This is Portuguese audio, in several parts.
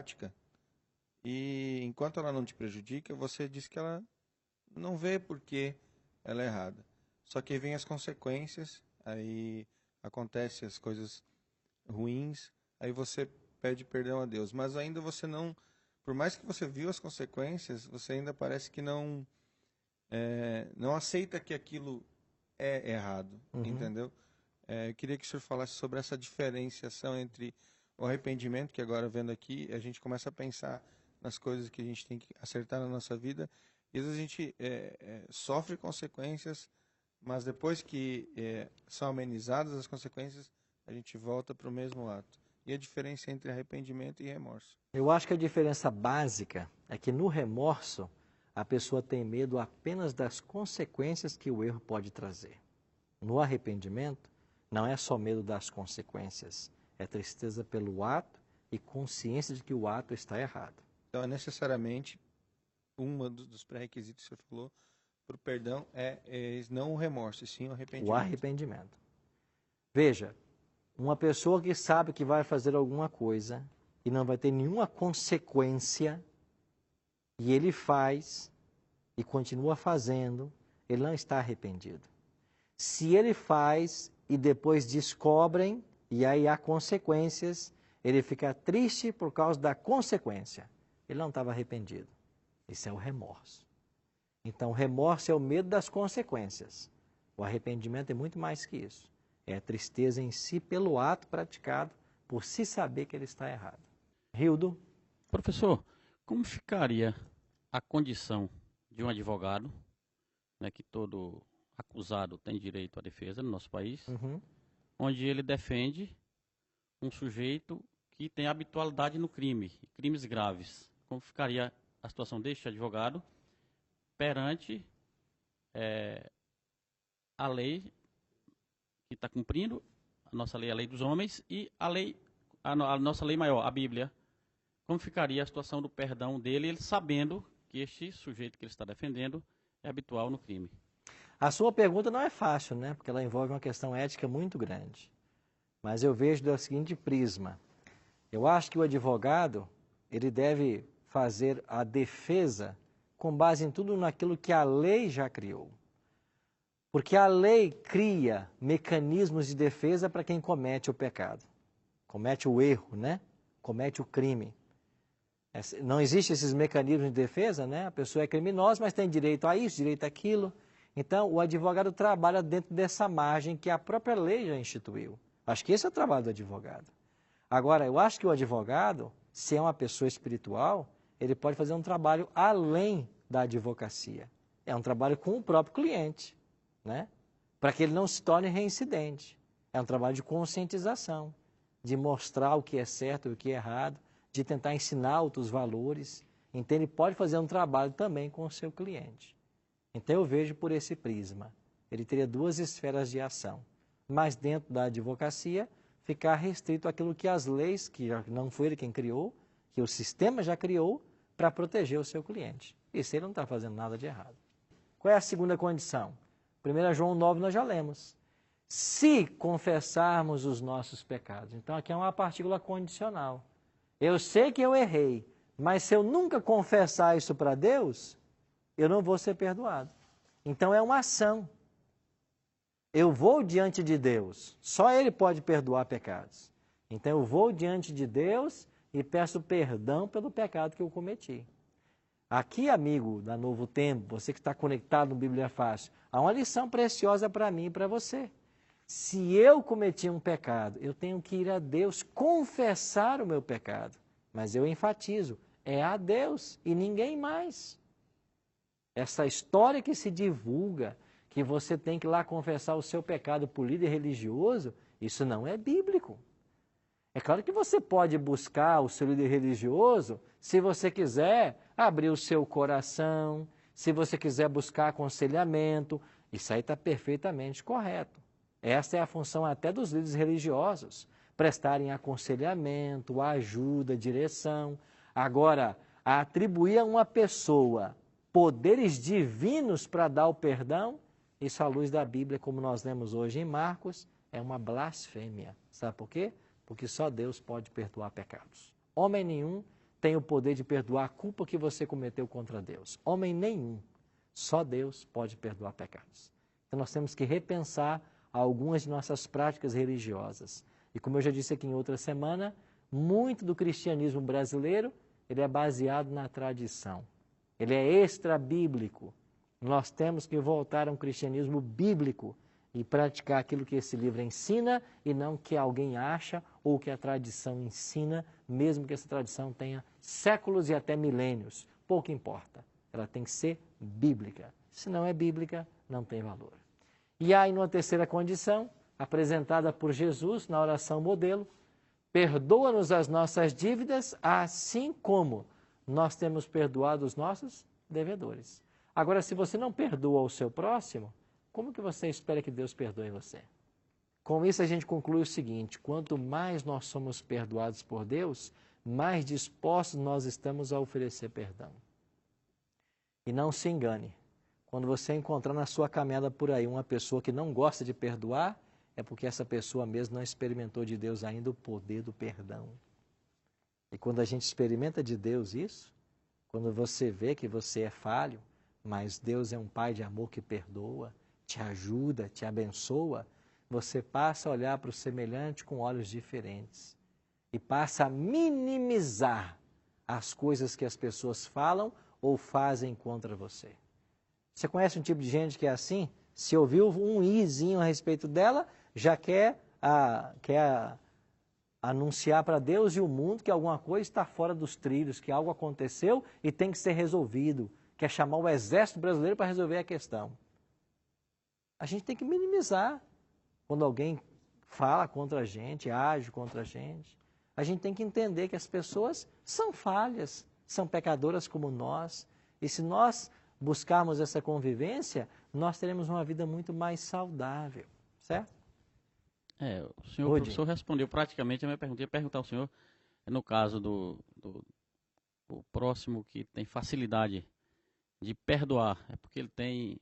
prática, e enquanto ela não te prejudica, você diz que ela não vê por que ela é errada. Só que aí vem as consequências, aí acontecem as coisas ruins, aí você pede perdão a Deus. Mas ainda você não, por mais que você viu as consequências, você ainda parece que não aceita que aquilo é errado, entendeu? Eu queria que o senhor falasse sobre essa diferenciação entre o arrependimento, que agora vendo aqui, a gente começa a pensar nas coisas que a gente tem que acertar na nossa vida, e às vezes a gente sofre consequências, mas depois que são amenizadas as consequências, a gente volta para o mesmo ato. E a diferença entre arrependimento e remorso? Eu acho que a diferença básica é que no remorso, a pessoa tem medo apenas das consequências que o erro pode trazer. No arrependimento, não é só medo das consequências, é tristeza pelo ato e consciência de que o ato está errado. Então, é necessariamente, dos pré-requisitos que você falou para o perdão não o remorso, e sim o arrependimento. O arrependimento. Veja, uma pessoa que sabe que vai fazer alguma coisa e não vai ter nenhuma consequência, e ele faz e continua fazendo, ele não está arrependido. Se ele faz e depois descobrem, e aí há consequências, ele fica triste por causa da consequência. Ele não estava arrependido. Isso é o remorso. Então, o remorso é o medo das consequências. O arrependimento é muito mais que isso. É a tristeza em si pelo ato praticado, por se saber que ele está errado. Rildo? Professor, como ficaria a condição de um advogado, né, que todo acusado tem direito à defesa no nosso país, onde ele defende um sujeito que tem habitualidade no crime, crimes graves? Como ficaria a situação deste advogado perante a lei que está cumprindo, a nossa lei, a lei dos homens, e a nossa lei maior, a Bíblia? Como ficaria a situação do perdão dele, ele sabendo que este sujeito que ele está defendendo é habitual no crime? A sua pergunta não é fácil, né? Porque ela envolve uma questão ética muito grande. Mas eu vejo do seguinte prisma. Eu acho que o advogado, ele deve fazer a defesa com base em tudo naquilo que a lei já criou. Porque a lei cria mecanismos de defesa para quem comete o pecado. Comete o erro, né? Comete o crime. Não existem esses mecanismos de defesa, né? A pessoa é criminosa, mas tem direito a isso, direito àquilo. Então, o advogado trabalha dentro dessa margem que a própria lei já instituiu. Acho que esse é o trabalho do advogado. Agora, eu acho que o advogado, se é uma pessoa espiritual, ele pode fazer um trabalho além da advocacia. É um trabalho com o próprio cliente, né? Para que ele não se torne reincidente. É um trabalho de conscientização, de mostrar o que é certo e o que é errado, de tentar ensinar outros valores. Então, ele pode fazer um trabalho também com o seu cliente. Então, eu vejo por esse prisma. Ele teria duas esferas de ação. Mas, dentro da advocacia, ficar restrito àquilo que as leis, que não foi ele quem criou, que o sistema já criou, para proteger o seu cliente. Isso ele não está fazendo nada de errado. Qual é a segunda condição? 1 João 9 nós já lemos. Se confessarmos os nossos pecados. Então, aqui é uma partícula condicional. Eu sei que eu errei, mas se eu nunca confessar isso para Deus, eu não vou ser perdoado. Então é uma ação. Eu vou diante de Deus. Só Ele pode perdoar pecados. Então eu vou diante de Deus e peço perdão pelo pecado que eu cometi. Aqui, amigo da Novo Tempo, você que está conectado no Bíblia Fácil, há uma lição preciosa para mim e para você. Se eu cometi um pecado, eu tenho que ir a Deus confessar o meu pecado. Mas eu enfatizo, é a Deus e ninguém mais. Essa história que se divulga, que você tem que ir lá confessar o seu pecado por líder religioso, isso não é bíblico. É claro que você pode buscar o seu líder religioso se você quiser abrir o seu coração, se você quiser buscar aconselhamento, isso aí está perfeitamente correto. Essa é a função até dos líderes religiosos, prestarem aconselhamento, ajuda, direção. Agora, atribuir a uma pessoa poderes divinos para dar o perdão, isso à luz da Bíblia, como nós lemos hoje em Marcos, é uma blasfêmia. Sabe por quê? Porque só Deus pode perdoar pecados. Homem nenhum tem o poder de perdoar a culpa que você cometeu contra Deus. Homem nenhum. Só Deus pode perdoar pecados. Então nós temos que repensar algumas de nossas práticas religiosas. E como eu já disse aqui em outra semana, muito do cristianismo brasileiro, ele é baseado na tradição. Ele é extra-bíblico. Nós temos que voltar a um cristianismo bíblico e praticar aquilo que esse livro ensina e não que alguém acha ou que a tradição ensina, mesmo que essa tradição tenha séculos e até milênios. Pouco importa. Ela tem que ser bíblica. Se não é bíblica, não tem valor. E aí, numa terceira condição, apresentada por Jesus na oração modelo, perdoa-nos as nossas dívidas, assim como nós temos perdoado os nossos devedores. Agora, se você não perdoa o seu próximo, como que você espera que Deus perdoe você? Com isso, a gente conclui o seguinte: quanto mais nós somos perdoados por Deus, mais dispostos nós estamos a oferecer perdão. E não se engane, quando você encontrar na sua caminhada por aí uma pessoa que não gosta de perdoar, é porque essa pessoa mesmo não experimentou de Deus ainda o poder do perdão. E quando a gente experimenta de Deus isso, quando você vê que você é falho, mas Deus é um Pai de amor que perdoa, te ajuda, te abençoa, você passa a olhar para o semelhante com olhos diferentes e passa a minimizar as coisas que as pessoas falam ou fazem contra você. Você conhece um tipo de gente que é assim? Se ouviu um izinho a respeito dela, já quer anunciar para Deus e o mundo que alguma coisa está fora dos trilhos, que algo aconteceu e tem que ser resolvido. Quer chamar o exército brasileiro para resolver a questão. A gente tem que minimizar quando alguém fala contra a gente, age contra a gente. A gente tem que entender que as pessoas são falhas, são pecadoras como nós. E se nós buscarmos essa convivência, nós teremos uma vida muito mais saudável, certo? O senhor professor respondeu praticamente a minha pergunta. Eu ia perguntar ao senhor, no caso do próximo que tem facilidade de perdoar, é porque ele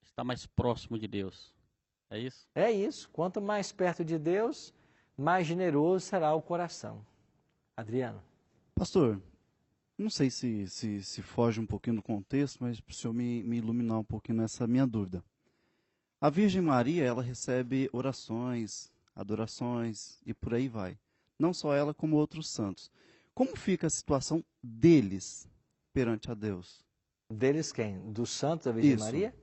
está mais próximo de Deus. É isso? É isso. Quanto mais perto de Deus, mais generoso será o coração. Adriano. Pastor, não sei se foge um pouquinho do contexto, mas para o senhor me iluminar um pouquinho nessa minha dúvida. A Virgem Maria, ela recebe orações, adorações e por aí vai. Não só ela, como outros santos. Como fica a situação deles perante a Deus? Deles quem? Dos santos da Virgem Isso. Maria?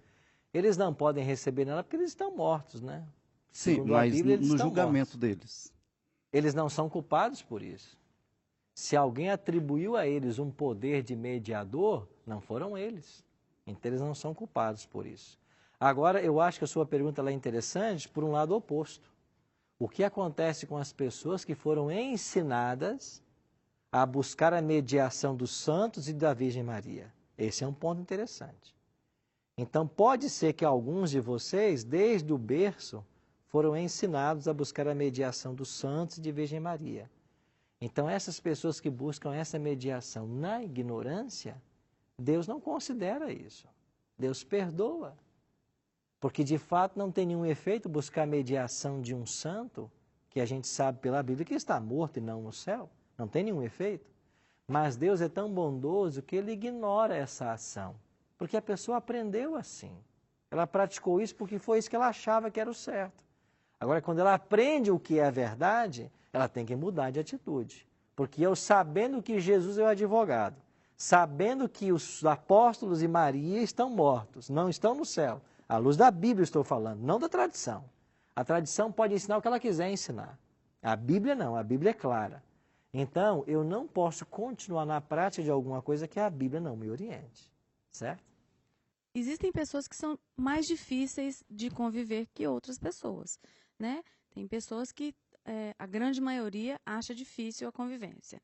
Eles não podem receber nela porque eles estão mortos, né? Sim, Segundo a mas Bíblia, eles no estão julgamento mortos. deles. Eles não são culpados por isso. Se alguém atribuiu a eles um poder de mediador, não foram eles. Então eles não são culpados por isso. Agora, eu acho que a sua pergunta ela é interessante por um lado oposto. O que acontece com as pessoas que foram ensinadas a buscar a mediação dos santos e da Virgem Maria? Esse é um ponto interessante. Então, pode ser que alguns de vocês, desde o berço, foram ensinados a buscar a mediação dos santos e de Virgem Maria. Então, essas pessoas que buscam essa mediação na ignorância, Deus não considera isso. Deus perdoa. Porque, de fato, não tem nenhum efeito buscar a mediação de um santo, que a gente sabe pela Bíblia que está morto e não no céu. Não tem nenhum efeito. Mas Deus é tão bondoso que Ele ignora essa ação. Porque a pessoa aprendeu assim. Ela praticou isso porque foi isso que ela achava que era o certo. Agora, quando ela aprende o que é a verdade, ela tem que mudar de atitude. Porque eu, sabendo que Jesus é o advogado, sabendo que os apóstolos e Maria estão mortos, não estão no céu, à luz da Bíblia estou falando, não da tradição. A tradição pode ensinar o que ela quiser ensinar. A Bíblia não, a Bíblia é clara. Então, eu não posso continuar na prática de alguma coisa que a Bíblia não me oriente. Certo? Existem pessoas que são mais difíceis de conviver que outras pessoas, né? Tem pessoas que a grande maioria acha difícil a convivência.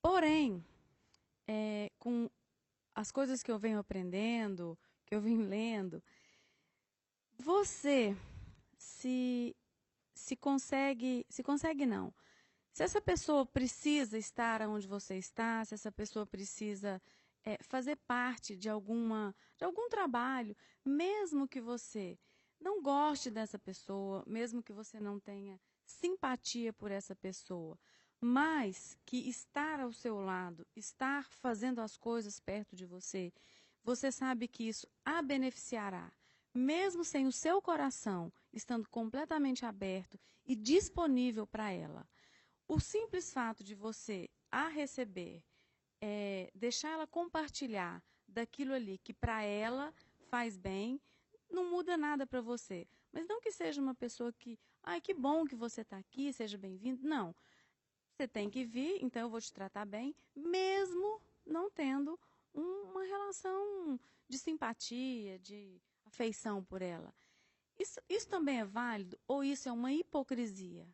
Porém, com as coisas que eu venho aprendendo, que eu venho lendo, você se consegue não. Se essa pessoa precisa estar onde você está, se essa pessoa precisa fazer parte de algum trabalho, mesmo que você não goste dessa pessoa, mesmo que você não tenha simpatia por essa pessoa, mas que estar ao seu lado, estar fazendo as coisas perto de você, você sabe que isso a beneficiará, mesmo sem o seu coração estando completamente aberto e disponível para ela. O simples fato de você a receber, deixar ela compartilhar daquilo ali que para ela faz bem, não muda nada para você. Mas não que seja uma pessoa que, ai, que bom que você está aqui, seja bem-vindo. Não. Você tem que vir, então eu vou te tratar bem, mesmo não tendo uma relação de simpatia, de afeição por ela. Isso também é válido ou isso é uma hipocrisia?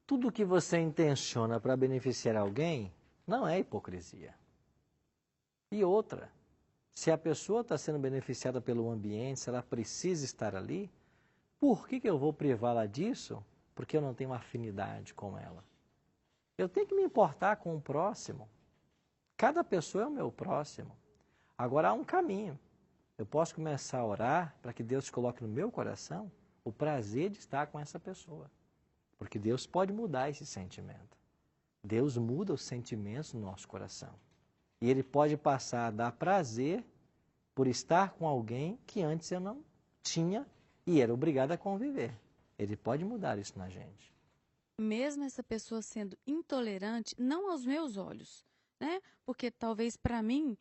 Tudo que você intenciona para beneficiar alguém não é hipocrisia. E outra, se a pessoa está sendo beneficiada pelo ambiente, se ela precisa estar ali, por que eu vou privá-la disso? Porque eu não tenho afinidade com ela. Eu tenho que me importar com o próximo. Cada pessoa é o meu próximo. Agora há um caminho. Eu posso começar a orar para que Deus coloque no meu coração o prazer de estar com essa pessoa. Porque Deus pode mudar esse sentimento. Deus muda os sentimentos no nosso coração. E Ele pode passar a dar prazer por estar com alguém que antes eu não tinha e era obrigado a conviver. Ele pode mudar isso na gente. Mesmo essa pessoa sendo intolerante, não aos meus olhos, né? Porque talvez para mim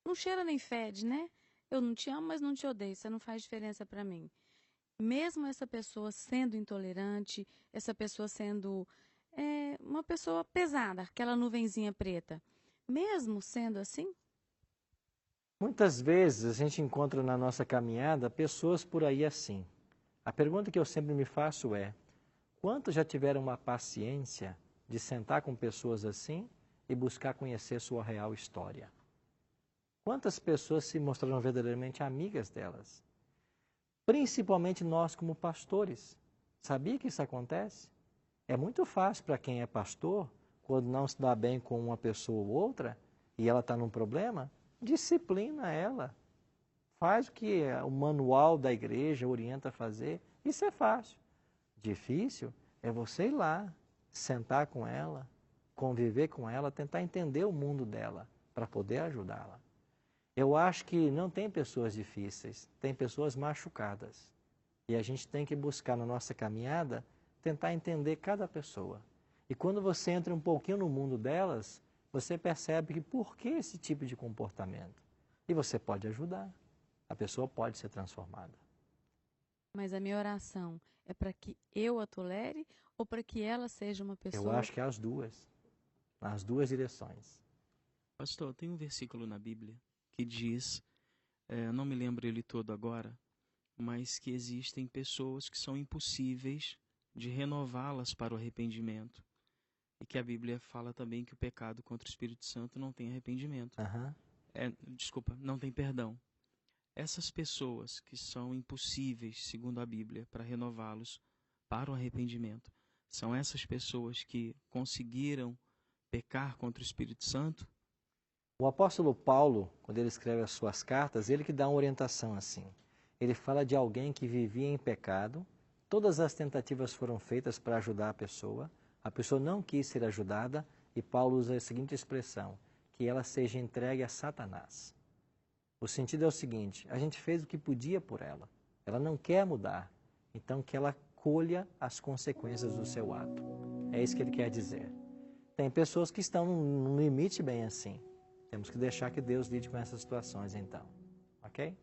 não cheira nem fede, né? Eu não te amo, mas não te odeio. Isso não faz diferença para mim. Mesmo essa pessoa sendo intolerante, essa pessoa sendo uma pessoa pesada, aquela nuvenzinha preta, mesmo sendo assim, Muitas vezes a gente encontra na nossa caminhada pessoas por aí assim. A pergunta que eu sempre me faço é: quantos já tiveram uma paciência de sentar com pessoas assim e buscar conhecer sua real história? Quantas pessoas se mostraram verdadeiramente amigas delas? Principalmente nós como pastores. Sabia que isso acontece? É muito fácil para quem é pastor, quando não se dá bem com uma pessoa ou outra, e ela está num problema, disciplina ela. Faz o que o manual da igreja orienta a fazer. Isso é fácil. Difícil é você ir lá, sentar com ela, conviver com ela, tentar entender o mundo dela, para poder ajudá-la. Eu acho que não tem pessoas difíceis, tem pessoas machucadas. E a gente tem que buscar na nossa caminhada, tentar entender cada pessoa. E quando você entra um pouquinho no mundo delas, você percebe que por que esse tipo de comportamento? E você pode ajudar. A pessoa pode ser transformada. mas a minha oração é para que eu a tolere ou para que ela seja uma pessoa... Eu acho que é as duas. Nas duas direções. Pastor, tem um versículo na Bíblia que diz, não me lembro ele todo agora, mas que existem pessoas que são impossíveis de renová-las para o arrependimento. E que a Bíblia fala também que o pecado contra o Espírito Santo não tem arrependimento. Não tem perdão. Essas pessoas que são impossíveis, segundo a Bíblia, para renová-los para o arrependimento, são essas pessoas que conseguiram pecar contra o Espírito Santo? O apóstolo Paulo, quando ele escreve as suas cartas, ele que dá uma orientação assim. Ele fala de alguém que vivia em pecado, todas as tentativas foram feitas para ajudar a pessoa não quis ser ajudada, e Paulo usa a seguinte expressão, que ela seja entregue a Satanás. O sentido é o seguinte, a gente fez o que podia por ela, ela não quer mudar, então que ela colha as consequências do seu ato. É isso que ele quer dizer. Tem pessoas que estão num limite bem assim. Temos que deixar que Deus lide com essas situações então. Ok?